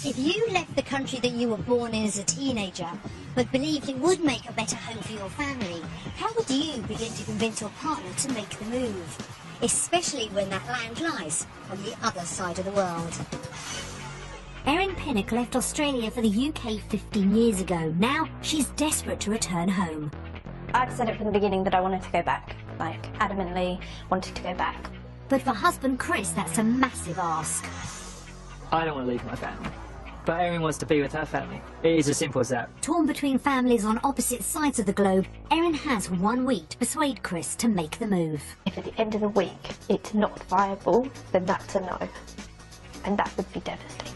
If you left the country that you were born in as a teenager, but believed it would make a better home for your family, how would you begin to convince your partner to make the move? Especially when that land lies on the other side of the world. Erin Pinnock left Australia for the UK 15 years ago. Now she's desperate to return home. I'd said it from the beginning that I wanted to go back, like adamantly wanted to go back. But for husband Chris, that's a massive ask. I don't want to leave my family, but Erin wants to be with her family. It is as simple as that. Torn between families on opposite sides of the globe, Erin has 1 week to persuade Chris to make the move. If at the end of the week it's not viable, then that's a no. And that would be devastating.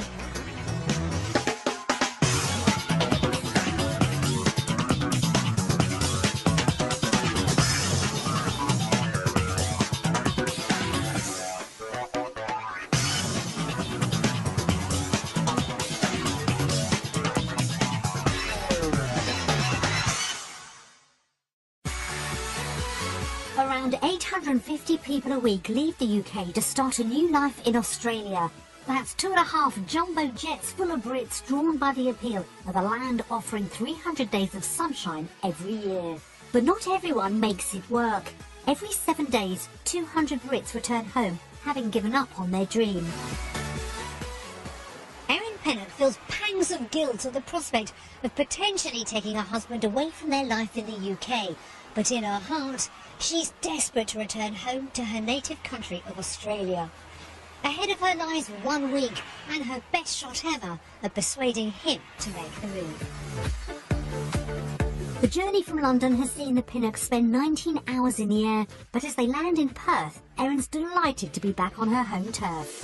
Around 850 people a week leave the UK to start a new life in Australia. That's 2.5 jumbo jets full of Brits drawn by the appeal of a land offering 300 days of sunshine every year. But not everyone makes it work. Every 7 days, 200 Brits return home, having given up on their dream. Erin Pinnock feels pangs of guilt at the prospect of potentially taking her husband away from their life in the UK. But in her heart, she's desperate to return home to her native country of Australia. Ahead of her lies 1 week and her best shot ever at persuading him to make the move. The journey from London has seen the Pinnocks spend 19 hours in the air, but as they land in Perth, Erin's delighted to be back on her home turf.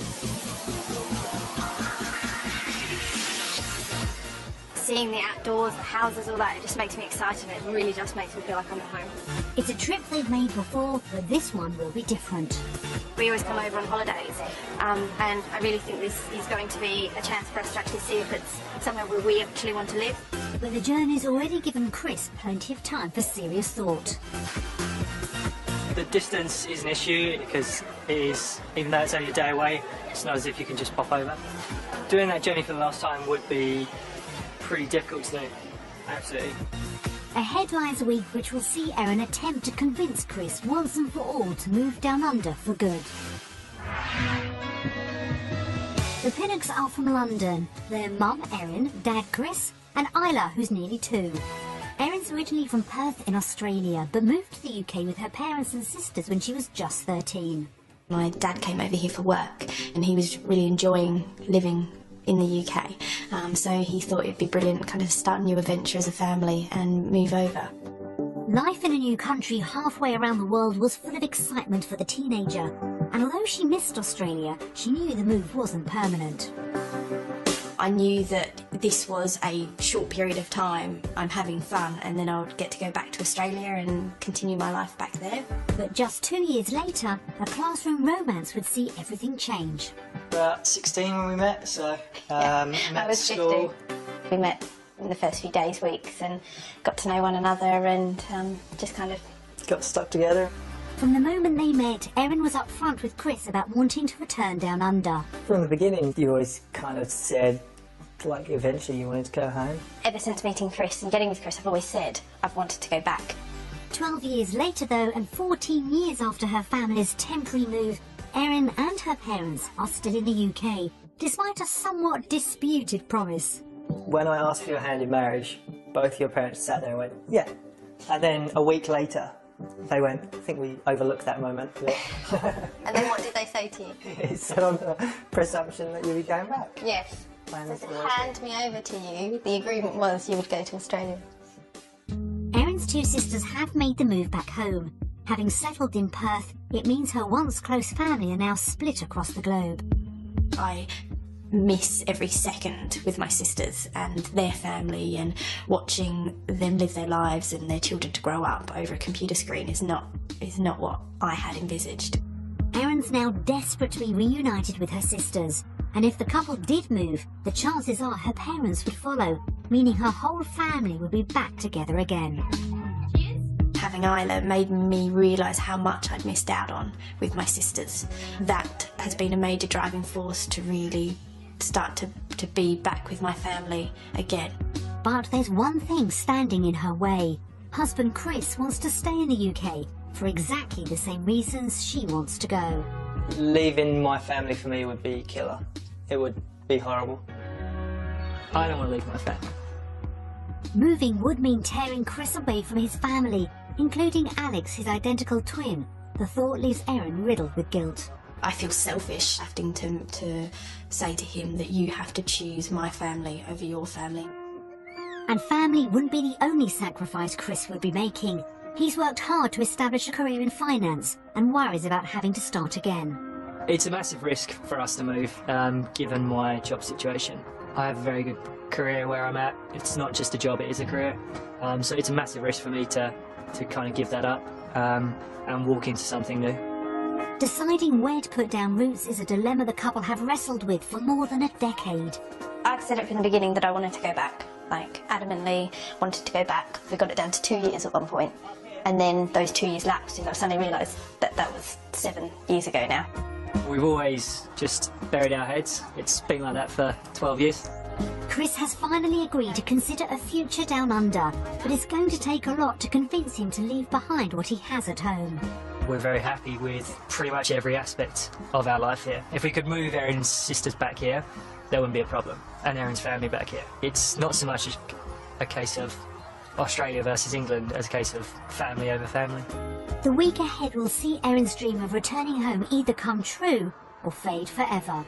Seeing the outdoors, the houses, all that, it just makes me excited. It really just makes me feel like I'm at home. It's a trip they've made before, but this one will be different. We always come over on holidays, and I really think this is going to be a chance for us to actually see if it's somewhere where we actually want to live. But the journey's already given Chris plenty of time for serious thought. The distance is an issue because it is, even though it's only a day away, it's not as if you can just pop over. Doing that journey for the last time would be pretty difficult to do, absolutely. Ahead lies a week which will see Erin attempt to convince Chris once and for all to move down under for good. The Pinnocks are from London. Their mum, Erin, dad, Chris, and Isla, who's nearly 2. Erin's originally from Perth in Australia, but moved to the UK with her parents and sisters when she was just 13. My dad came over here for work, and he was really enjoying living in the UK, so he thought it'd be brilliant to kind of start a new adventure as a family and move over. Life in a new country halfway around the world was full of excitement for the teenager, and although she missed Australia, she knew the move wasn't permanent. I knew that this was a short period of time, I'm having fun, and then I would get to go back to Australia and continue my life back there. But just 2 years later, a classroom romance would see everything change. About 16 when we met, so met I was at school. 15. We met in the first few days, weeks, and got to know one another, and just kind of Got stuck together. From the moment they met, Erin was up front with Chris about wanting to return down under. From the beginning, you always kind of said, like, eventually you wanted to go home. Ever since meeting Chris and getting with Chris, I've always said I've wanted to go back. 12 years later though, and 14 years after her family's temporary move, Erin and her parents are still in the UK, despite a somewhat disputed promise. When I asked for your hand in marriage, both your parents sat there and went, yeah. And then a week later, they went, I think we overlooked that moment. And then what did they say to you? It said on the presumption that you'd be going back. Yes. So to hand me over to you, the agreement was you would go to Australia. Erin's 2 sisters have made the move back home. Having settled in Perth, it means her once close family are now split across the globe. I miss every second with my sisters and their family, and watching them live their lives and their children to grow up over a computer screen is not what I had envisaged. Erin's now desperate to be reunited with her sisters, and if the couple did move, the chances are her parents would follow, meaning her whole family would be back together again. Having Isla made me realise how much I'd missed out on with my sisters. That has been a major driving force to really start to be back with my family again. But there's one thing standing in her way. Husband Chris wants to stay in the UK for exactly the same reasons she wants to go. Leaving my family for me would be killer. It would be horrible. I don't want to leave my family. Moving would mean tearing Chris away from his family, including Alex, his identical twin. The thought leaves Erin riddled with guilt. I feel selfish having to say to him that you have to choose my family over your family. And family wouldn't be the only sacrifice Chris would be making. He's worked hard to establish a career in finance and worries about having to start again. It's a massive risk for us to move, given my job situation. I have a very good career where I'm at. It's not just a job, it is a career. So it's a massive risk for me to kind of give that up and walk into something new. Deciding where to put down roots is a dilemma the couple have wrestled with for more than a decade. I'd said it from the beginning that I wanted to go back, like adamantly wanted to go back. We got it down to 2 years at one point, and then those 2 years lapsed and I suddenly realised that that was 7 years ago now. We've always just buried our heads. It's been like that for 12 years. Chris has finally agreed to consider a future down under, but it's going to take a lot to convince him to leave behind what he has at home. We're very happy with pretty much every aspect of our life here. If we could move Erin's sisters back here, there wouldn't be a problem, and Erin's family back here. It's not so much a case of Australia versus England as a case of family over family. The week ahead will see Erin's dream of returning home either come true or fade forever.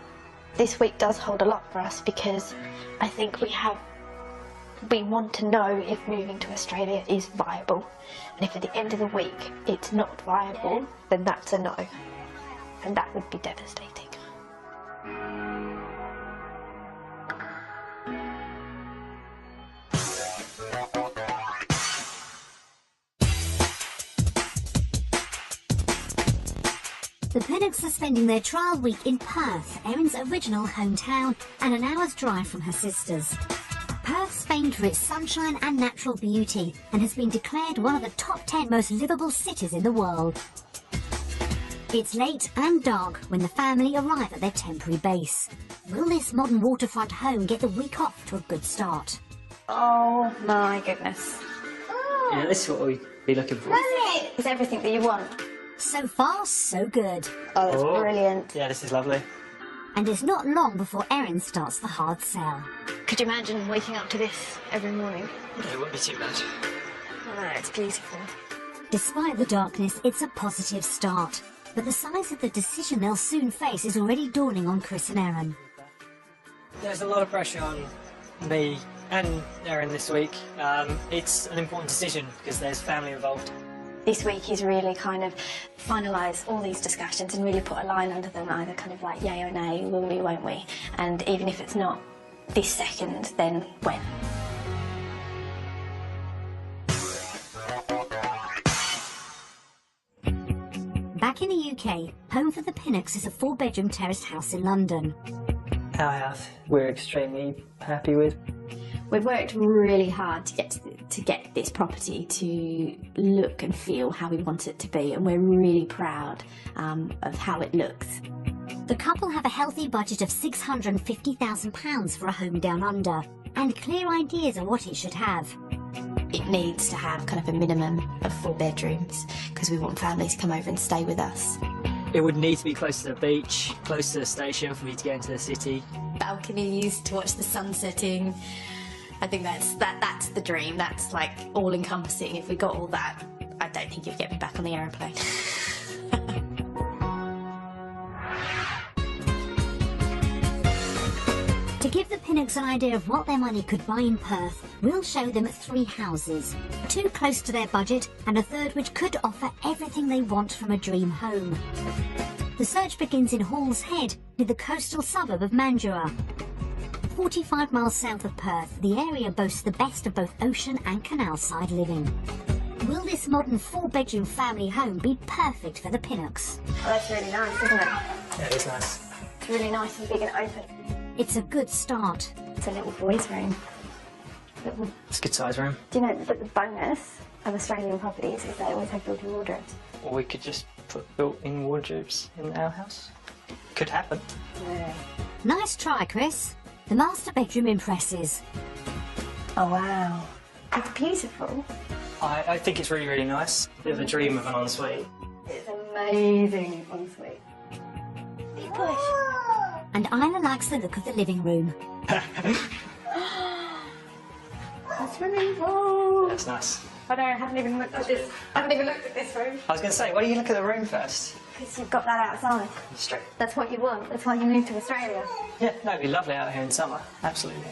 This week does hold a lot for us because I think we want to know if moving to Australia is viable. And if at the end of the week it's not viable, then that's a no. And that would be devastating. The Pinnocks are spending their trial week in Perth, Erin's original hometown, and an hour's drive from her sisters. Perth's famed for its sunshine and natural beauty, and has been declared one of the top 10 most livable cities in the world. It's late and dark when the family arrive at their temporary base. Will this modern waterfront home get the week off to a good start? Oh my goodness. Yeah, this is what we'd be looking for. It's everything that you want. So far, so good. Oh, that's brilliant. Yeah, this is lovely. And it's not long before Erin starts the hard sell. Could you imagine waking up to this every morning? Yeah, it wouldn't be too bad. Oh, it's beautiful. Despite the darkness, it's a positive start. But the size of the decision they'll soon face is already dawning on Chris and Erin. There's a lot of pressure on me and Erin this week. It's an important decision because there's family involved. This week he's really kind of finalised all these discussions and really put a line under them, either kind of like yay or nay, will we, won't we? And even if it's not this second, then when? Back in the UK, home for the Pinnocks is a 4-bedroom terraced house in London. Our house we're extremely happy with. We've worked really hard to get this property to look and feel how we want it to be, and we're really proud of how it looks. The couple have a healthy budget of £650,000 for a home down under, and clear ideas on what it should have. It needs to have kind of a minimum of 4 bedrooms because we want families to come over and stay with us. It would need to be close to the beach, close to the station for me to get into the city. Balconies to watch the sun setting. I think that's the dream. That's like all-encompassing. If we got all that, I don't think you'd get me back on the aeroplane. To give the Pinnocks an idea of what their money could buy in Perth, we'll show them 3 houses. 2 close to their budget, and a 3rd which could offer everything they want from a dream home. The search begins in Hall's Head, near the coastal suburb of Mandurah. 45 miles south of Perth, the area boasts the best of both ocean and canal side living. Will this modern 4-bedroom family home be perfect for the Pinnocks? Oh, that's really nice, isn't it? Yeah, it is nice. It's really nice and big and open. It's a good start. It's a little boy's room. It's a good size room. Do you know that the bonus of Australian properties is they always have built-in wardrobes? Or we could just put built-in wardrobes in our house. Could happen. Yeah. Nice try, Chris. The master bedroom impresses. Oh wow, it's beautiful. I think it's really, really nice. Bit of a dream of an ensuite. It's amazing ensuite. Big push. And Isla likes the look of the living room. That's really cool. That's nice. I know, I haven't even looked at this. I haven't even looked at this room. I was going to say, why don't you look at the room first? Because you've got that outside. It's true. That's what you want. That's why you moved to Australia. Yeah, no, it'd be lovely out here in summer. Absolutely.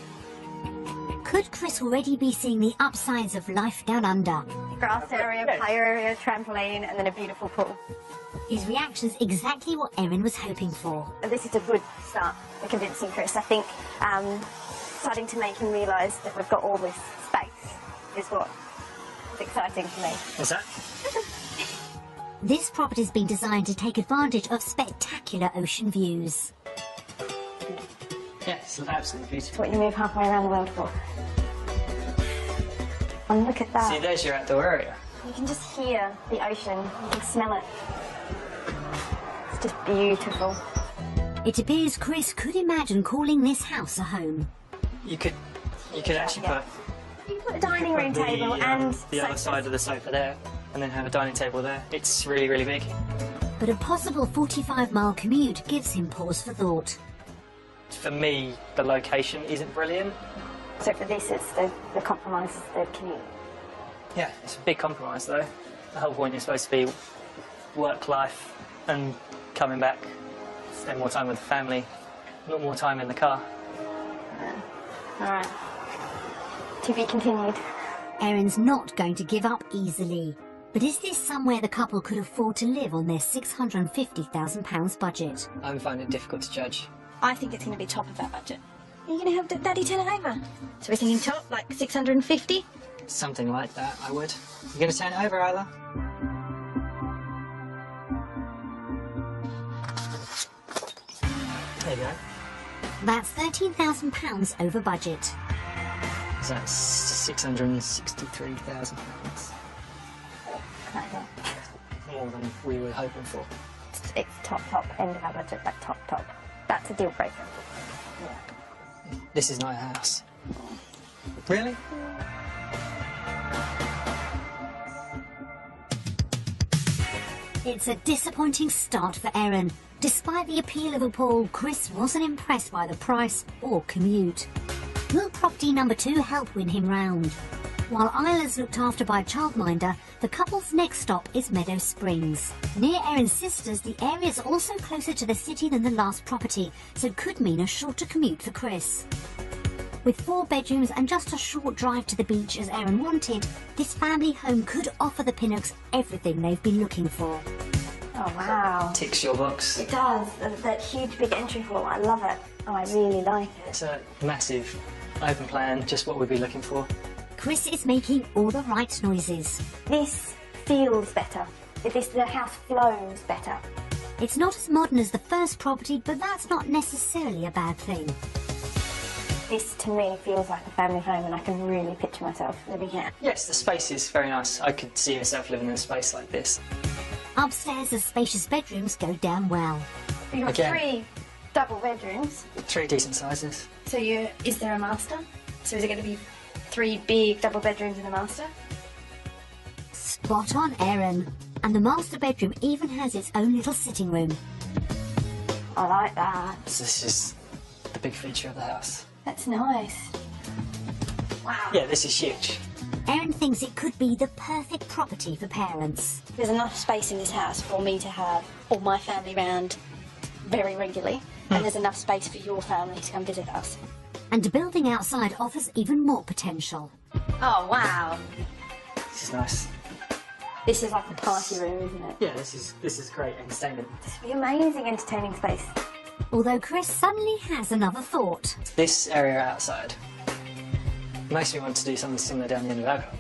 Could Chris already be seeing the upsides of life down under? Grass area, play area, trampoline, and then a beautiful pool. His reaction's exactly what Erin was hoping for. And this is a good start for convincing Chris. I think starting to make him realise that we've got all this space is what is exciting for me. What's that? This property's been designed to take advantage of spectacular ocean views. Yeah, it's absolutely beautiful. It's what you move halfway around the world for. And look at that. See, there's your outdoor area. You can just hear the ocean. You can smell it. It's just beautiful. It appears Chris could imagine calling this house a home. You could actually put You put a dining room table and the other side of the sofa there, and then have a dining table there. It's really, really big. But a possible 45-mile commute gives him pause for thought. For me, the location isn't brilliant. So for this, it's the compromise is the commute. Yeah, it's a big compromise though. The whole point is supposed to be work life and coming back, spend more time with the family, not more time in the car. All right. To be continued. Erin's not going to give up easily. But is this somewhere the couple could afford to live on their £650,000 budget? I'm finding it difficult to judge. I think it's going to be top of that budget. Are you going to have Daddy turn it over? So we're thinking top, like 650? Something like that, I would. You going to turn it over, Isla? There you go. That's £13,000 over budget. So that's £663,000. More than we were hoping for. It's top end of our budget, like top. That's a deal breaker. Yeah. This is not a house. Really? It's a disappointing start for Erin. Despite the appeal of a pool, Chris wasn't impressed by the price or commute. Will property number 2 help win him round? While Isla's looked after by a childminder, the couple's next stop is Meadow Springs. Near Erin's sisters, the area's also closer to the city than the last property, so it could mean a shorter commute for Chris. With 4 bedrooms and just a short drive to the beach as Erin wanted, this family home could offer the Pinnocks everything they've been looking for. Oh, wow. Ticks your box. It does. That huge big entry hall. I love it. Oh, I really like it. It's a massive open plan, just what we'd be looking for. Chris is making all the right noises. This feels better. The house flows better. It's not as modern as the first property, but that's not necessarily a bad thing. This, to me, feels like a family home, and I can really picture myself living here. Yes, the space is very nice. I could see myself living in a space like this. Upstairs, the spacious bedrooms go down well. You've got Again. 3 double bedrooms. 3 decent sizes. So is there a master? So is it going to be 3 big double bedrooms and a master? Spot on, Erin. And the master bedroom even has its own little sitting room. I like that. This is the big feature of the house. That's nice. Wow. Yeah, this is huge. Erin thinks it could be the perfect property for parents. There's enough space in this house for me to have all my family round very regularly, and there's enough space for your family to come visit us. And building outside offers even more potential. Oh, wow. This is nice. This is like a party room, isn't it? Yeah, this is great entertainment. This would be amazing entertaining space. Although Chris suddenly has another thought. This area outside makes me want to do something similar down the end of Alcohol.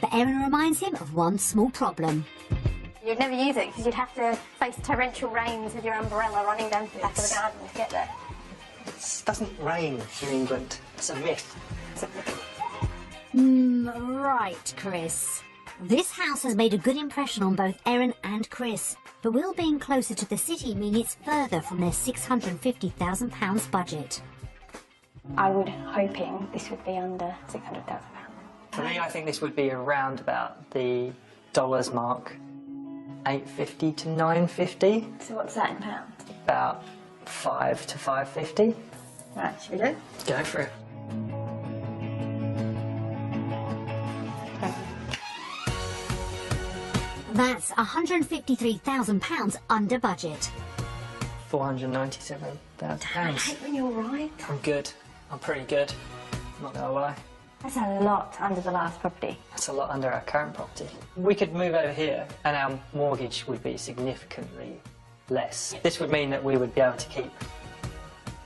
But Erin reminds him of one small problem. You'd never use it because you'd have to face torrential rains with your umbrella running down to the back of the garden to get there. It doesn't rain in England. It's a myth. Right, Chris. This house has made a good impression on both Erin and Chris. but will being closer to the city mean it's further from their £650,000 budget? I would hoping this would be under £600,000. For me, I think this would be around about the dollars mark, 850 to 950. So what's that in pounds? About 5 to 550. Right, should we do it? Go for it. That's £153,000 under budget. £497,000. I hate when you're right. I'm good. I'm pretty good. I'm not gonna lie. That's a lot under the last property. That's a lot under our current property. We could move over here and our mortgage would be significantly less. This would mean that we would be able to keep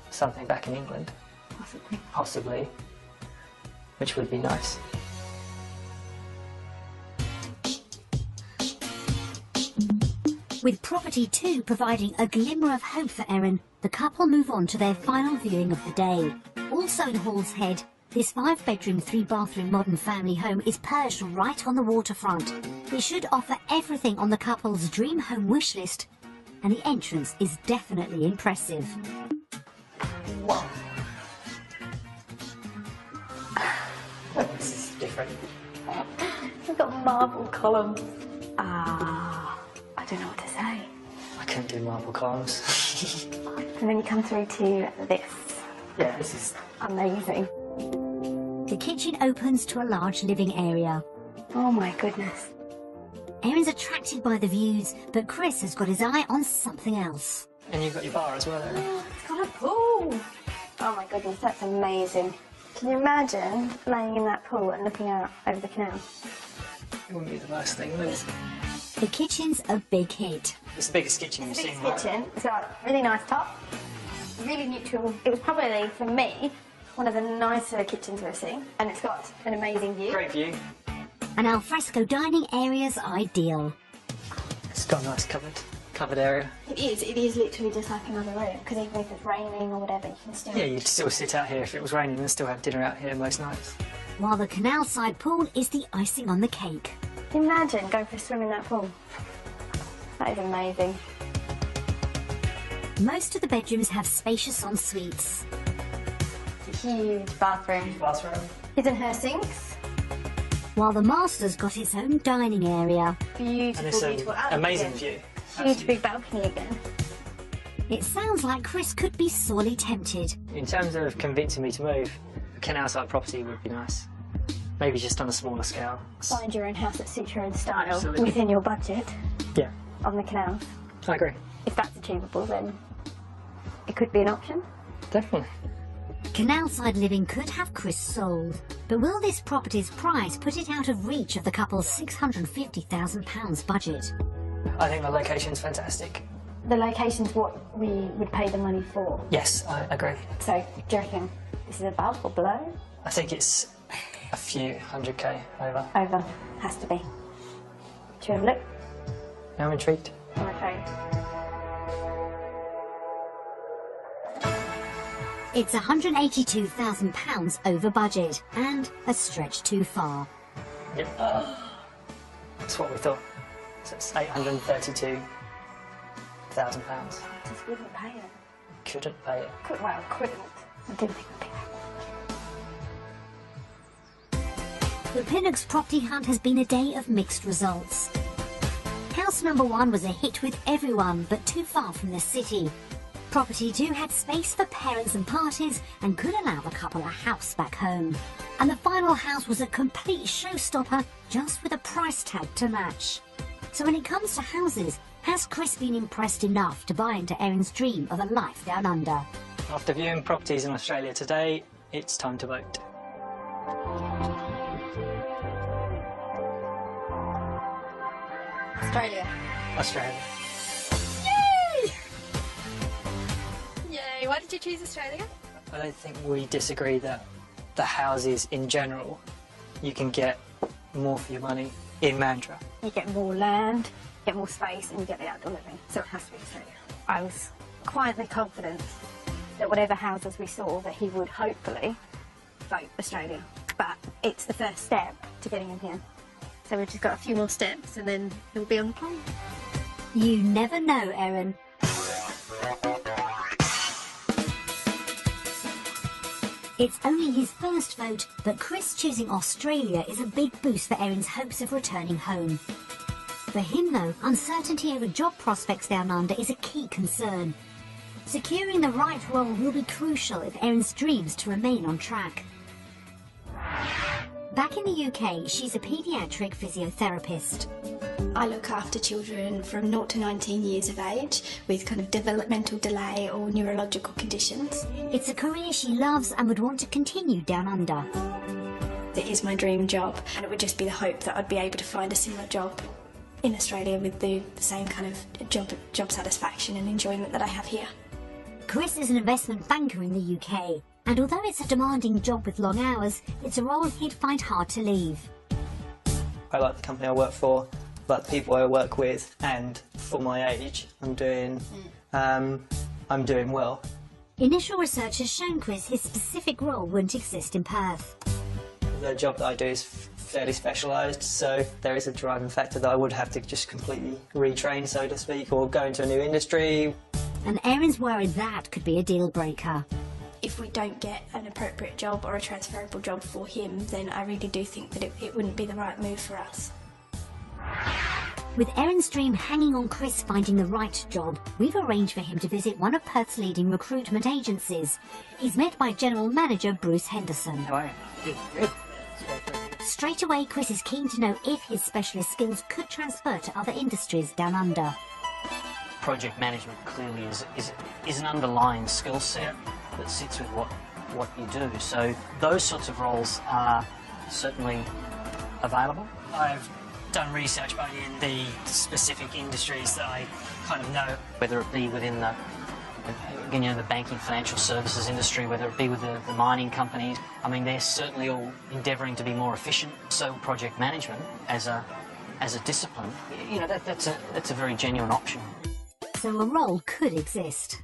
something back in England. Possibly. Possibly. Which would be nice. With property 2 providing a glimmer of hope for Erin, the couple move on to their final viewing of the day. Also in Hall's Head, this 5-bedroom, 3-bathroom modern family home is perched right on the waterfront. It should offer everything on the couple's dream home wish list, and the entrance is definitely impressive. Wow. This is different. We've got marble columns. I don't know what to say. I couldn't do marble columns. And then you come through to this. Yeah, this is Amazing. The kitchen opens to a large living area. Oh my goodness. Erin's attracted by the views, but Chris has got his eye on something else. And you've got your bar as well, Erin. It's got a pool. Oh my goodness, that's amazing. Can you imagine laying in that pool and looking out over the canal? It wouldn't be the worst thing, would it? The kitchen's a big hit. It's the biggest kitchen you've seen. Biggest kitchen. It's got a really nice top. Really neutral. It was probably, for me, one of the nicer kitchens we've seen. And it's got an amazing view. Great view. An alfresco dining area's ideal. It's got a nice covered area. It is literally just like another room. Because even if it's raining or whatever, you can still... Yeah, you'd still sit out here if it was raining and still have dinner out here most nights. While the canal side pool is the icing on the cake. Imagine going for a swim in that pool. That is amazing. Most of the bedrooms have spacious ensuites. Huge bathroom. Bathroom. His and her sinks. While the master's got its own dining area. Beautiful, And it's an beautiful. amazing view. Huge big balcony again. It sounds like Chris could be sorely tempted. In terms of convincing me to move, a canal side property would be nice. Maybe just on a smaller scale. Find your own house that suits your own style Absolutely. within your budget Yeah, on the canals. I agree. If that's achievable, then it could be an option. Definitely. Canal side living could have Chris sold. But will this property's price put it out of reach of the couple's £650,000 budget? I think the location's fantastic. The location's what we would pay the money for. Yes, I agree. So, do you reckon this is above or below? I think it's a few 100k over. Over. Has to be. Should we have a look? I'm intrigued. Okay. It's £182,000 over budget and a stretch too far. Yep. That's what we thought. So it's £832,000. Just wouldn't pay it. Couldn't pay it. Well, couldn't. I didn't think we'd pay it. The Pinnock's property hunt has been a day of mixed results. House number 1 was a hit with everyone, but too far from the city. Property 2 had space for parents and parties and could allow the couple a house back home. And the final house was a complete showstopper, just with a price tag to match. So when it comes to houses, has Chris been impressed enough to buy into Erin's dream of a life down under? After viewing properties in Australia today, it's time to vote. Australia. Australia. Yay! Why did you choose Australia? I don't think we disagree that the houses in general, you can get more for your money in Mandurah. You get more land, get more space, and you get the outdoor living. So it has to be Australia. I was quietly confident that whatever houses we saw, that he would hopefully vote Australia. But it's the first step to getting in here. So we've just got a few more steps and then he'll be on the plane. You never know, Erin. It's only his first vote, but Chris choosing Australia is a big boost for Erin's hopes of returning home. For him, though, uncertainty over job prospects down under is a key concern. Securing the right role will be crucial if Erin's dreams to remain on track. Back in the UK, she's a paediatric physiotherapist. I look after children from 0 to 19 years of age with kind of developmental delay or neurological conditions. It's a career she loves and would want to continue down under. It is my dream job, and it would just be the hope that I'd be able to find a similar job in Australia with the same kind of job satisfaction and enjoyment that I have here. Chris is an investment banker in the UK, and although it's a demanding job with long hours, it's a role he'd find hard to leave. I like the company I work for, like the people I work with, and for my age, I'm doing well. Initial research has shown Chris his specific role wouldn't exist in Perth. The job that I do is fairly specialised, so there is a driving factor that I would have to just completely retrain, so to speak, or go into a new industry. And Erin's worried that could be a deal breaker. If we don't get an appropriate job or a transferable job for him, then I really do think that it wouldn't be the right move for us. With Erin's dream hanging on Chris finding the right job, we've arranged for him to visit one of Perth's leading recruitment agencies. He's met by General Manager Bruce Henderson. How are you? Good. Straight away, Chris is keen to know if his specialist skills could transfer to other industries down under. Project management clearly is an underlying skill set that sits with what you do. So those sorts of roles are certainly available. I've done research in the specific industries that I kind of know, Whether it be within the banking financial services industry, whether it be with the mining companies. I mean, they're certainly all endeavouring to be more efficient. So project management as a discipline, that's a very genuine option. So a role could exist.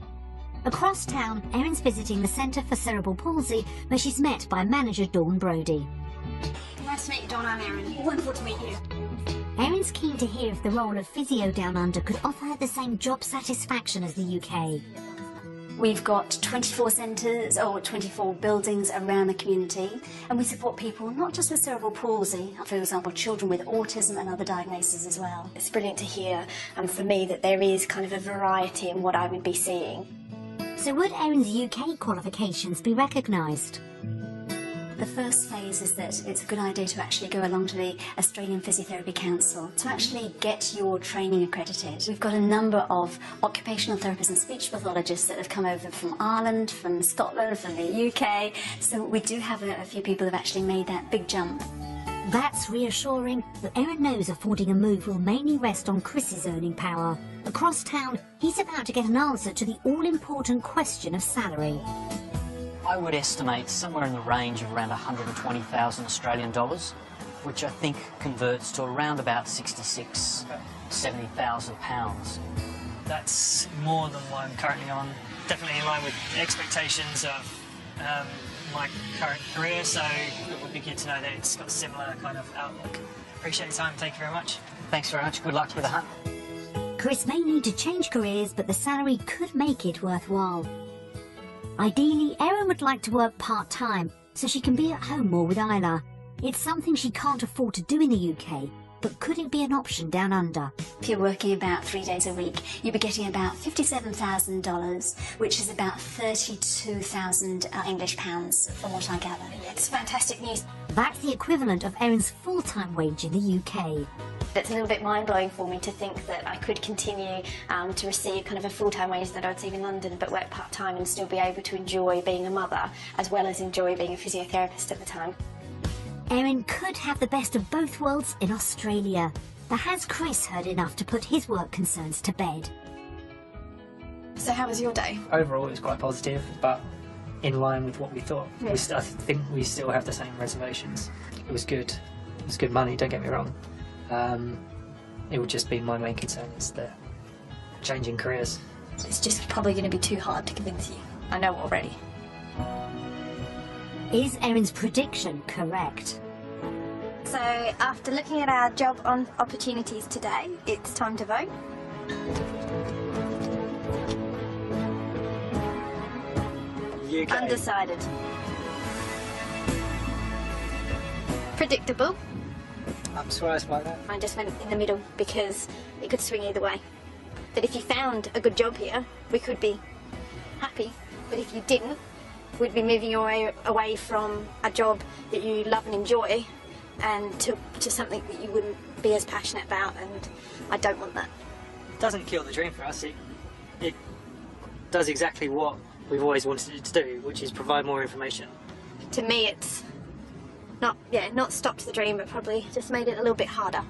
Across town, Erin's visiting the Centre for Cerebral Palsy, where she's met by manager Dawn Brodie. Nice to meet you, Dawn. I'm Erin. Wonderful to meet you. Erin's keen to hear if the role of physio down under could offer her the same job satisfaction as the UK. We've got 24 centres or 24 buildings around the community, and we support people not just with cerebral palsy, for example, children with autism and other diagnoses as well. It's brilliant to hear, for me, that there is kind of a variety in what I would be seeing. So would Erin's UK qualifications be recognised? The first phase is that it's a good idea to actually go along to the Australian Physiotherapy Council to actually get your training accredited. We've got a number of occupational therapists and speech pathologists that have come over from Ireland, from Scotland, from the UK, so we do have a few people who have actually made that big jump. That's reassuring, but Erin knows affording a move will mainly rest on Chris's earning power. Across town, he's about to get an answer to the all-important question of salary. I would estimate somewhere in the range of around 120,000 Australian dollars, which I think converts to around about 70,000 pounds. that's more than what I'm currently on. Definitely in line with expectations of my current career, so it would be good to know that it's got a similar kind of outlook. Appreciate your time, thank you very much. Thanks very much, good luck with the hunt. Chris may need to change careers, but the salary could make it worthwhile. Ideally, Erin would like to work part-time, so she can be at home more with Isla. It's something she can't afford to do in the UK, but could it be an option down under? If you're working about 3 days a week, you'll be getting about $57,000, which is about 32,000 English pounds, from what I gather. It's fantastic news. That's the equivalent of Erin's full-time wage in the UK. It's a little bit mind-blowing for me to think that I could continue to receive kind of a full-time wage that I would receive in London, but work part-time and still be able to enjoy being a mother, as well as enjoy being a physiotherapist at the time. Erin could have the best of both worlds in Australia. But has Chris heard enough to put his work concerns to bed? So how was your day? Overall it was quite positive, but in line with what we thought. I think we still have the same reservations. It was good. It was good money, don't get me wrong. It would just be my main concern is the changing careers. It's just probably going to be too hard to convince you. I know already. Is Erin's prediction correct? So after looking at our job opportunities today, it's time to vote. UK. Undecided. Predictable. I'm surprised by that. I just went in the middle because it could swing either way. That if you found a good job here, we could be happy. But if you didn't, we'd be moving away from a job that you love and enjoy and to something that you wouldn't be as passionate about, and I don't want that. It doesn't kill the dream for us. It does exactly what we've always wanted it to do, which is provide more information. To me, it's not stopped the dream, but probably just made it a little bit harder.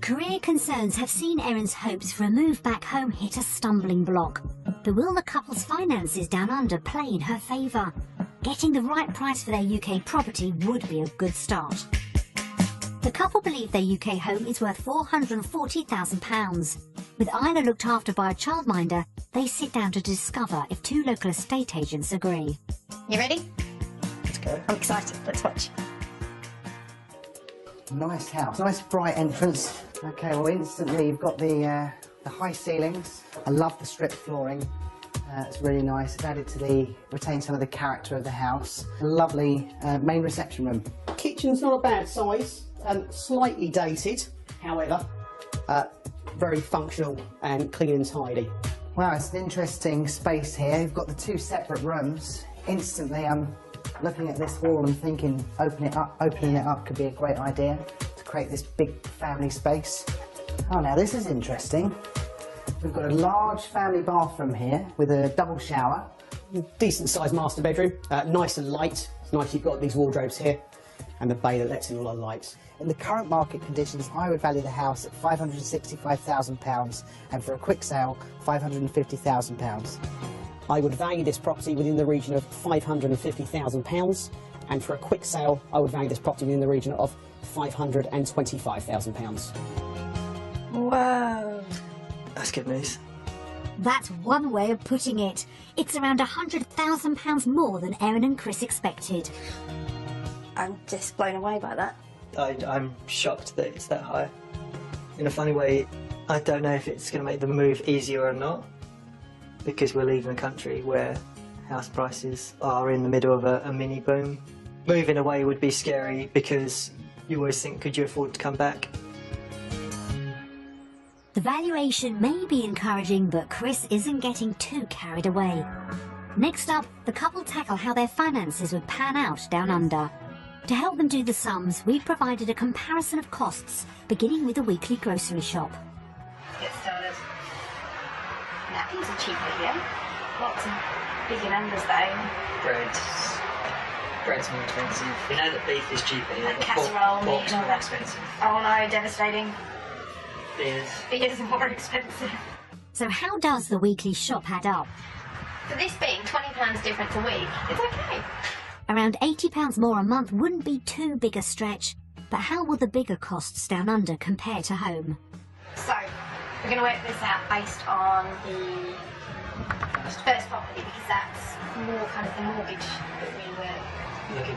Career concerns have seen Erin's hopes for a move back home hit a stumbling block. But will the couple's finances down under play in her favour? Getting the right price for their UK property would be a good start. The couple believe their UK home is worth £440,000. With Isla looked after by a childminder, they sit down to discover if two local estate agents agree. You ready? Let's go. I'm excited. Let's watch. Nice house, nice bright entrance. Okay, well instantly you've got the high ceilings. I love the strip flooring. It's really nice. It's added to retain some of the character of the house. A lovely main reception room. Kitchen's not a bad size, slightly dated, however, very functional and clean and tidy. Wow, it's an interesting space here. You've got the two separate rooms. Instantly I'm looking at this wall and thinking opening it up could be a great idea to create this big family space. Oh, now this is interesting. We've got a large family bathroom here with a double shower. Decent sized master bedroom, nice and light. It's nice you've got these wardrobes here and the bay that lets in all our lights. In the current market conditions, I would value the house at £565,000 and for a quick sale, £550,000. I would value this property within the region of £550,000 and for a quick sale, I would value this property within the region of £525,000. Whoa. That's good news. That's one way of putting it. It's around £100,000 more than Erin and Chris expected. I'm just blown away by that. I'm shocked that it's that high. In a funny way, I don't know if it's going to make the move easier or not, because we're leaving a country where house prices are in the middle of a mini boom. Moving away would be scary because you always think, could you afford to come back? The valuation may be encouraging, but Chris isn't getting too carried away. Next up, the couple tackle how their finances would pan out down under. To help them do the sums, we've provided a comparison of costs, beginning with a weekly grocery shop. Get started. Nappies are cheaper here. Lots of bigger numbers though. Bread's more expensive. You know that beef is cheaper here. Like casserole, meat and all more that. expensive. Oh no, devastating. Beers. Beers are more expensive. So how does the weekly shop add up? For this being £20 difference a week, it's okay. Around £80 more a month wouldn't be too big a stretch, but how will the bigger costs down under compare to home? So, we're going to work this out based on the first property because that's more kind of the mortgage that we were looking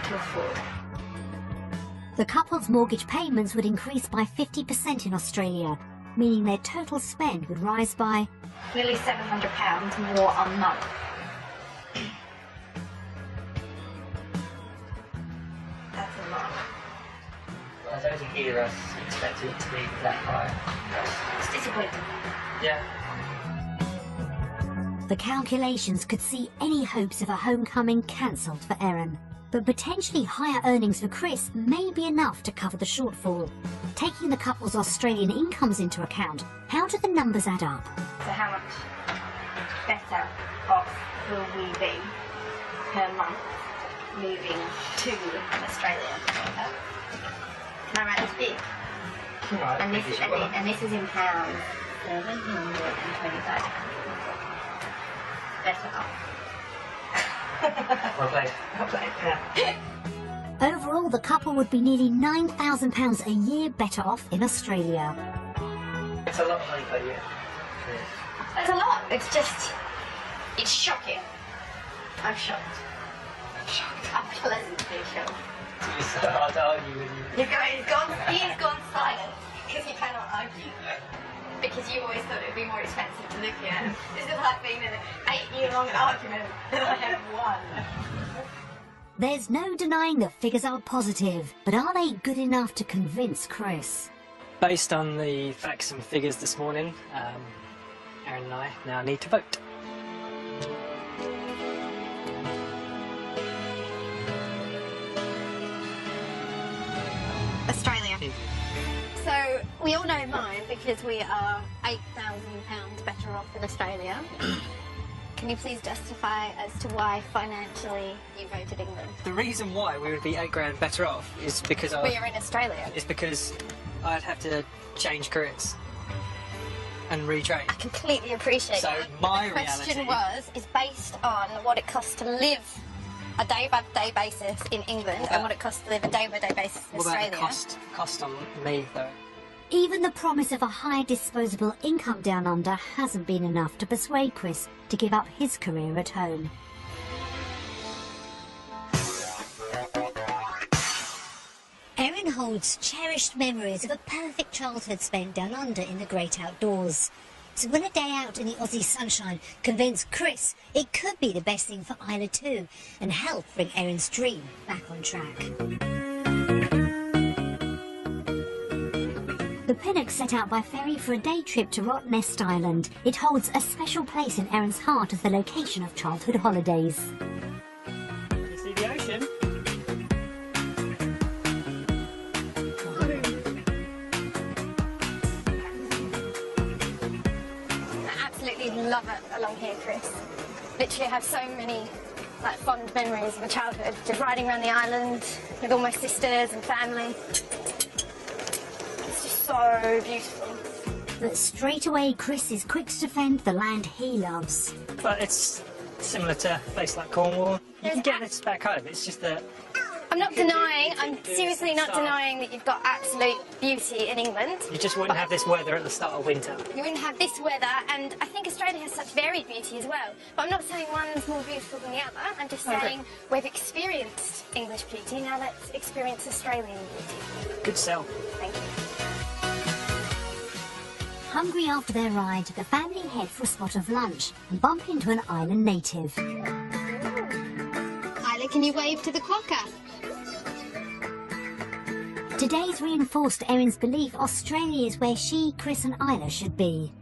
to afford. The couple's mortgage payments would increase by 50% in Australia, meaning their total spend would rise by Nearly £700 more a month. That's a lot. I don't think either of us expected it to be that high. It's disappointing. Yeah. The calculations could see any hopes of a homecoming cancelled for Erin. But potentially higher earnings for Chris may be enough to cover the shortfall. Taking the couple's Australian incomes into account, how do the numbers add up? So how much better off will we be per month moving to Australia? Can I write this big? Right, And this is in pounds. 725. Better off. Well played. Well played. Overall, the couple would be nearly £9,000 a year better off in Australia. It's a lot of money per year. That's a lot. It's shocking. I'm shocked. I'm pleasantly shocked. It's so hard to argue with you. He's gone silent because you cannot argue. Because you always thought it would be more expensive to live here. This is like being in an 8-year-long argument and I have won. There's no denying that figures are positive, but are they good enough to convince Chris? Based on the facts and figures this morning, Erin and I now need to vote. Australia. So we all know mine because we are £8,000 better off in Australia. Can you please justify as to why financially you voted England? The reason why we would be £8,000 better off is because We are in Australia. Is because I'd have to change careers and retrain. I completely appreciate So that. my The question reality is based on what it costs to live a day-by-day basis in England and what it costs to live a day-by-day basis in What about Australia. the cost on me though? Even the promise of a high disposable income down under hasn't been enough to persuade Chris to give up his career at home. Erin holds cherished memories of a perfect childhood spent down under in the great outdoors. So when a day out in the Aussie sunshine convinced Chris it could be the best thing for Isla too and help bring Erin's dream back on track. The Pinnocks set out by ferry for a day trip to Rottnest Island. It holds a special place in Erin's heart as the location of childhood holidays. You see the ocean? I absolutely love it along here, Chris. Literally, I have so many fond memories of my childhood, just riding around the island with all my sisters and family. It's just so beautiful. But straight away, Chris is quick to defend the land he loves. But it's similar to a place like Cornwall. You can get this back home, it's just that... I'm not denying, I'm seriously not denying that you've got absolute beauty in England. You just wouldn't have this weather at the start of winter. You wouldn't have this weather, and I think Australia has such varied beauty as well. But I'm not saying one's more beautiful than the other. I'm just saying we've experienced English beauty, now let's experience Australian beauty. Good sell. Thank you. Hungry after their ride, the family head for a spot of lunch and bump into an island native. Isla, can you wave to the quokka? Today's reinforced Erin's belief Australia is where she, Chris and Isla should be.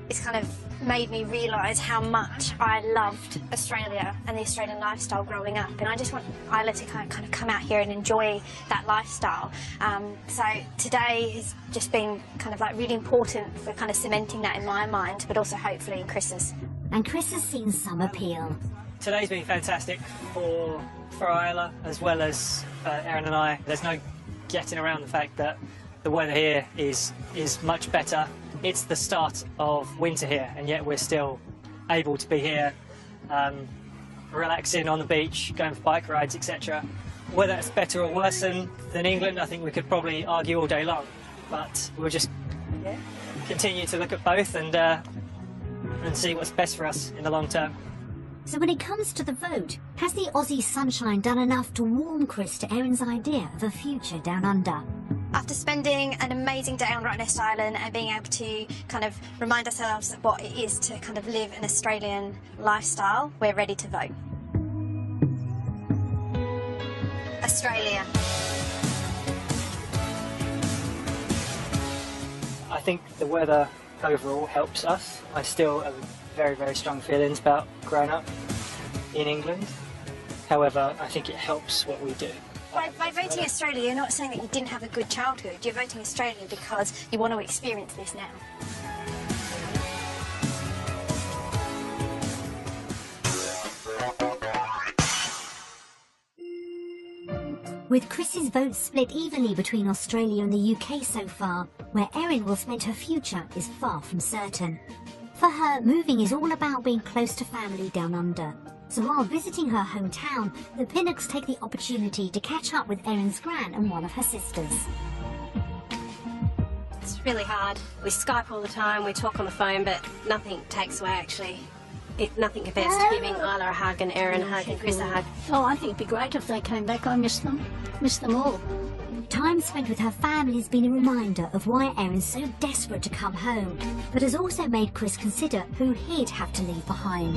It's kind of made me realise how much I loved Australia and the Australian lifestyle growing up, and I just want Isla to kind of come out here and enjoy that lifestyle. So today has just been kind of really important for kind of cementing that in my mind, but also hopefully in Chris's. And Chris has seen some appeal. Today's been fantastic for Isla as well as Erin and I. There's no getting around the fact that the weather here is much better. It's the start of winter here, and yet we're still able to be here, relaxing on the beach, going for bike rides, etc. Whether it's better or worse than England, I think we could probably argue all day long. But we'll just continue to look at both and see what's best for us in the long term. So when it comes to the vote, has the Aussie sunshine done enough to warm Chris to Erin's idea of a future down under? After spending an amazing day on Rottnest Island and being able to kind of remind ourselves of what it is to kind of live an Australian lifestyle, we're ready to vote. Australia. I think the weather overall helps us. I still have very, very strong feelings about growing up in England. However, I think it helps what we do. By voting Australia, you're not saying that you didn't have a good childhood. You're voting Australia because you want to experience this now. With Chris's vote split evenly between Australia and the UK so far, where Erin will spend her future is far from certain. For her, moving is all about being close to family down under. So while visiting her hometown, the Pinnocks take the opportunity to catch up with Erin's gran and one of her sisters. It's really hard. We Skype all the time, we talk on the phone, but nothing takes away actually Nothing compares to giving Isla a hug and Erin a hug and Chris a hug. Oh, I think it'd be great if they came back. I miss them. Miss them all. Time spent with her family has been a reminder of why Erin's so desperate to come home, but has also made Chris consider who he'd have to leave behind.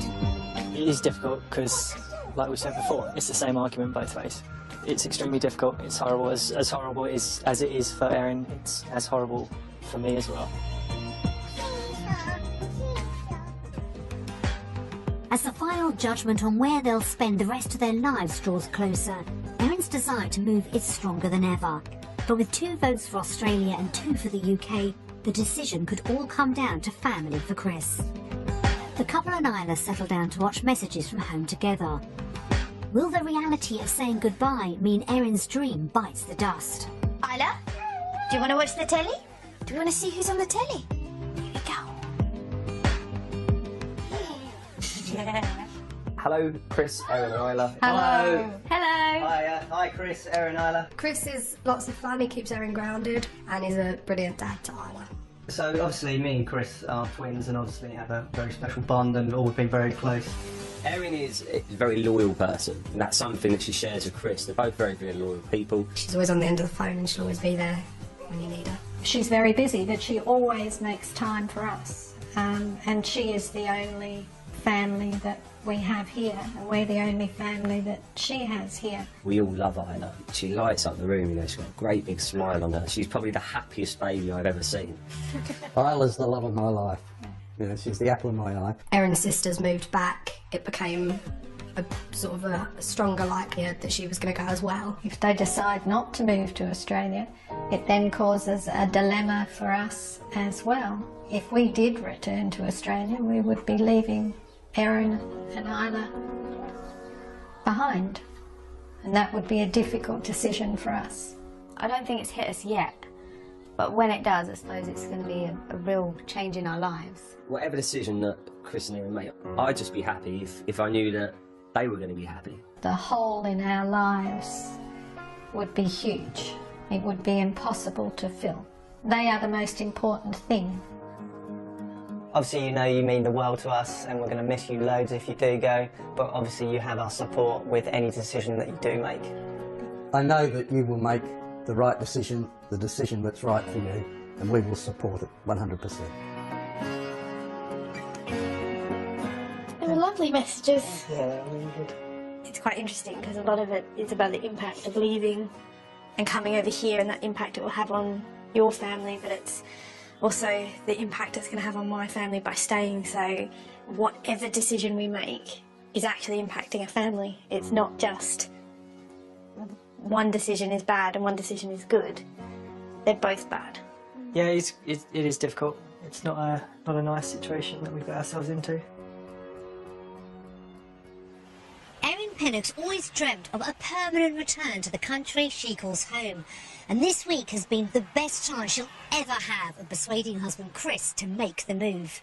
It is difficult because, like we said before, it's the same argument both ways. It's extremely difficult, it's horrible. As horrible as it is for Erin, it's as horrible for me as well. As the final judgment on where they'll spend the rest of their lives draws closer, Erin's desire to move is stronger than ever. But with 2 votes for Australia and 2 for the UK, the decision could all come down to family for Chris. The couple and Isla settle down to watch messages from home together. Will the reality of saying goodbye mean Erin's dream bites the dust? Isla, do you want to watch the telly? Do you want to see who's on the telly? Here we go. Hello, Chris, Erin and Isla. Hello. Hi, hi Chris, Erin, Isla. Chris is lots of fun, he keeps Erin grounded, and he's a brilliant dad to Isla. So obviously me and Chris are twins and obviously have a very special bond and always been very close. Erin is a very loyal person, and that's something that she shares with Chris. They're both very, very loyal people. She's always on the end of the phone and she'll always be there when you need her. She's very busy, but she always makes time for us. And she is the only family that we have here, and we're the only family that she has here. We all love Isla. She lights up the room, you know, she's got a great big smile on her. She's probably the happiest baby I've ever seen. Isla's the love of my life. You know, she's the apple of my eye. Erin's sisters moved back. It became a sort of a stronger likelihood that she was going to go as well. If they decide not to move to Australia, it then causes a dilemma for us as well. If we did return to Australia, we would be leaving Erin and Isla behind, and that would be a difficult decision for us. I don't think it's hit us yet, but when it does, I suppose it's going to be a real change in our lives. Whatever decision that Chris and Erin made, I'd just be happy if I knew that they were going to be happy. The hole in our lives would be huge. It would be impossible to fill. They are the most important thing. Obviously, you know you mean the world to us and we're going to miss you loads if you do go, but obviously you have our support with any decision that you do make. I know that you will make the right decision, the decision that's right for you, and we will support it 100%. They were lovely messages. Yeah, really good. It's quite interesting because a lot of it is about the impact of leaving and coming over here and that impact it will have on your family, but it's also the impact it's going to have on my family by staying. So whatever decision we make is actually impacting a family. It's not just one decision is bad and one decision is good. They're both bad. Yeah, it is difficult. It's not a nice situation that we've got ourselves into. Erin Pinnock's always dreamt of a permanent return to the country she calls home, and this week has been the best chance she'll ever have of persuading husband Chris to make the move.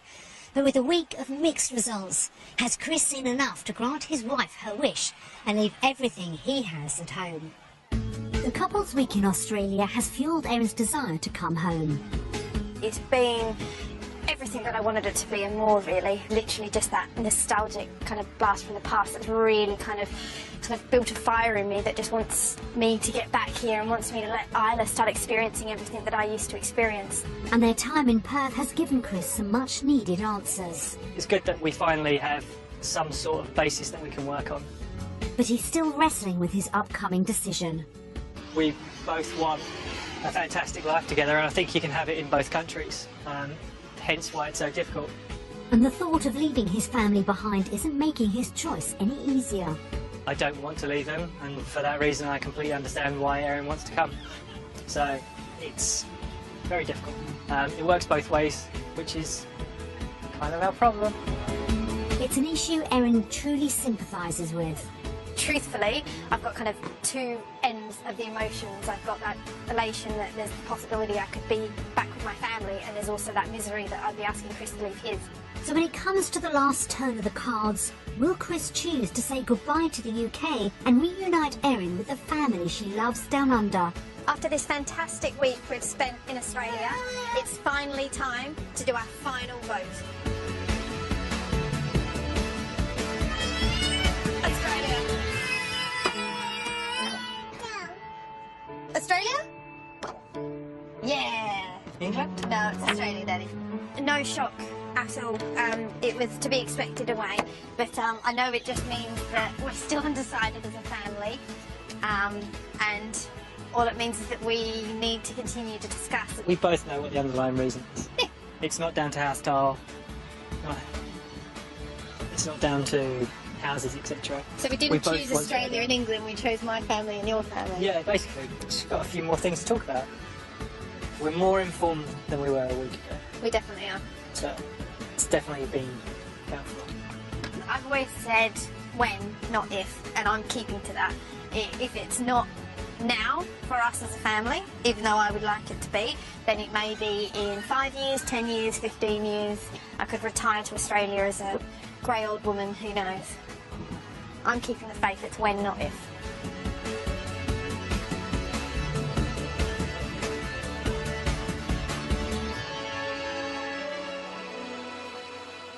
But with a week of mixed results, has Chris seen enough to grant his wife her wish and leave everything he has at home? The couple's week in Australia has fueled Erin's desire to come home. It's been everything that I wanted it to be and more, really. Literally just that nostalgic kind of blast from the past that's really kind of built a fire in me that just wants me to get back here and wants me to let Isla start experiencing everything that I used to experience. And their time in Perth has given Chris some much needed answers. It's good that we finally have some sort of basis that we can work on. But he's still wrestling with his upcoming decision. We both want a fantastic life together, and I think you can have it in both countries. Hence why it's so difficult. And the thought of leaving his family behind isn't making his choice any easier. I don't want to leave them, and for that reason I completely understand why Erin wants to come. So it's very difficult. It works both ways, which is kind of our problem. It's an issue Erin truly sympathises with. Truthfully, I've got kind of two ends of the emotions. I've got that elation that there's the possibility I could be back with my family, and there's also that misery that I'd be asking Chris to leave his. So when it comes to the last turn of the cards, will Chris choose to say goodbye to the UK and reunite Erin with the family she loves down under? After this fantastic week we've spent in Australia, it's finally time to do our final vote. shock at all. It was to be expected away, but I know it just means that we're still undecided as a family, and all it means is that we need to continue to discuss. We both know what the underlying reason is. It's not down to our style. It's not down to houses, etc. So we didn't choose Australia and England, we chose my family and your family. Yeah, basically. We've just got a few more things to talk about. We're more informed than we were a week ago. We definitely are. So it's definitely been helpful. I've always said when, not if, and I'm keeping to that. If it's not now for us as a family, even though I would like it to be, then it may be in 5 years, 10 years, 15 years. I could retire to Australia as a grey old woman, who knows. I'm keeping the faith it's when, not if.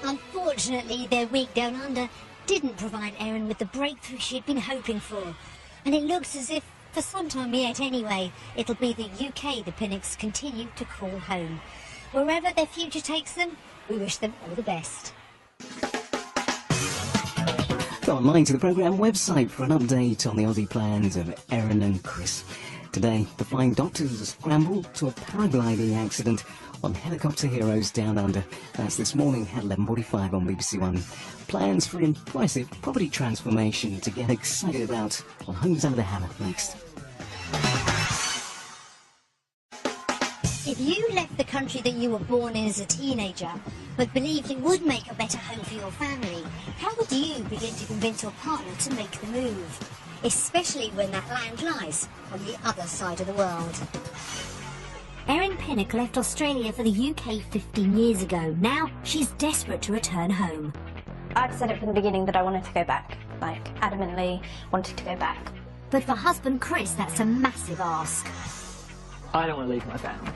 Unfortunately, their week down under didn't provide Erin with the breakthrough she'd been hoping for. And it looks as if, for some time yet anyway, it'll be the UK the Pinnocks continue to call home. Wherever their future takes them, we wish them all the best. Go online to the programme website for an update on the Aussie plans of Erin and Chris. Today, the flying doctors scramble to a paragliding accident on Helicopter Heroes Down Under. That's this morning at 11:45 on BBC One. Plans for an impressive property transformation to get excited about on Homes Under the Hammer next. If you left the country that you were born in as a teenager, but believed it would make a better home for your family, how would you begin to convince your partner to make the move? Especially when that land lies on the other side of the world. Erin Pinnock left Australia for the UK 15 years ago. Now she's desperate to return home. I'd said it from the beginning that I wanted to go back, like adamantly wanted to go back. But for husband Chris, that's a massive ask. I don't want to leave my family,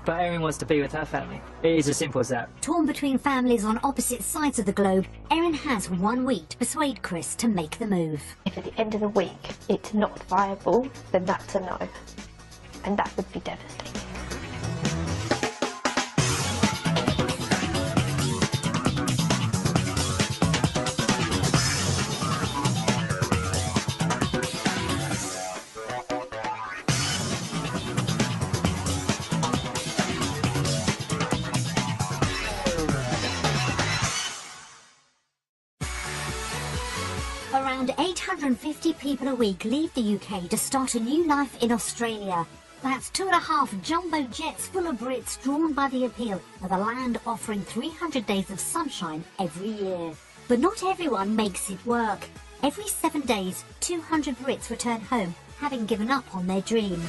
but Erin wants to be with her family. It is as simple as that. Torn between families on opposite sides of the globe, Erin has 1 week to persuade Chris to make the move. If at the end of the week it's not viable, then that's a no. And that would be devastating. Around 850 people a week leave the UK to start a new life in Australia. That's 2.5 jumbo jets full of Brits drawn by the appeal of a land offering 300 days of sunshine every year. But not everyone makes it work. Every 7 days, 200 Brits return home, having given up on their dream.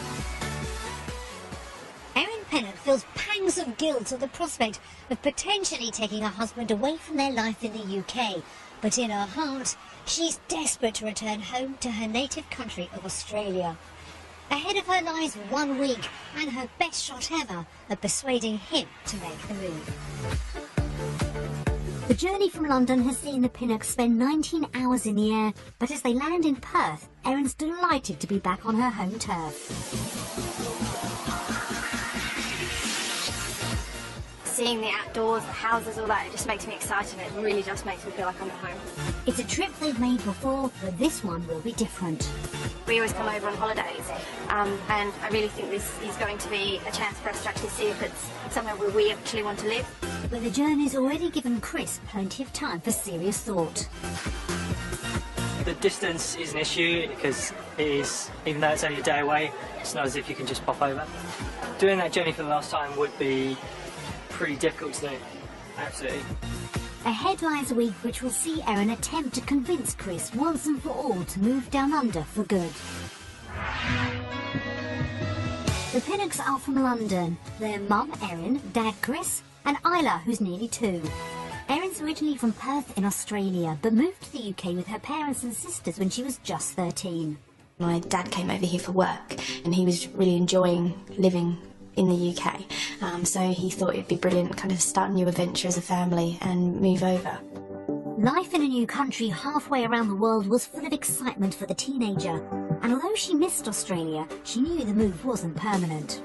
Erin Pinnock feels pangs of guilt at the prospect of potentially taking her husband away from their life in the UK. But in her heart, she's desperate to return home to her native country of Australia. Ahead of her lies 1 week and her best shot ever at persuading him to make the move. The journey from London has seen the Pinnocks spend 19 hours in the air, but as they land in Perth, Erin's delighted to be back on her home turf. Seeing the outdoors, the houses, all that, it just makes me excited. It really just makes me feel like I'm at home. It's a trip they've made before, but this one will be different. We always come over on holidays, and I really think this is going to be a chance for us to actually see if it's somewhere where we actually want to live. But the journey's already given Chris plenty of time for serious thought. The distance is an issue because it is, even though it's only a day away, it's not as if you can just pop over. Doing that journey for the last time would be pretty difficult to do, absolutely. Ahead lies a week which will see Erin attempt to convince Chris once and for all to move down under for good. The Pinnocks are from London. Their mum, Erin, dad, Chris, and Isla, who's nearly 2. Erin's originally from Perth in Australia, but moved to the UK with her parents and sisters when she was just 13. My dad came over here for work, and he was really enjoying living in the UK, so he thought it'd be brilliant kind of start a new adventure as a family and move over. Life in a new country halfway around the world was full of excitement for the teenager, and although she missed Australia, she knew the move wasn't permanent.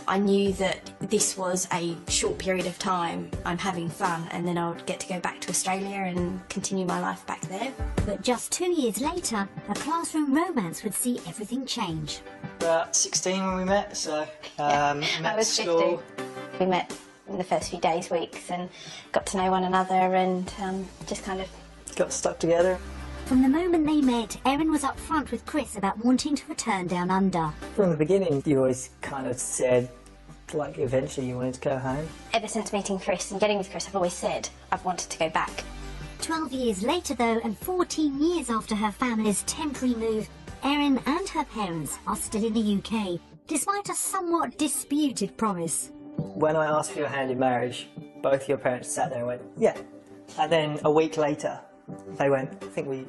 I knew that this was a short period of time, I'm having fun, and then I would get to go back to Australia and continue my life back there. But just 2 years later, a classroom romance would see everything change. About 16 when we met, so I met was at school. 15. We met in the first few days, weeks, and got to know one another, and just kind of got stuck together. From the moment they met, Erin was up front with Chris about wanting to return down under. From the beginning, you always kind of said, like, eventually you wanted to go home. Ever since meeting Chris and getting with Chris, I've always said I've wanted to go back. 12 years later though, and 14 years after her family's temporary move, Erin and her parents are still in the UK, despite a somewhat disputed promise. When I asked for your hand in marriage, both your parents sat there and went, yeah. And then a week later, they went, I think we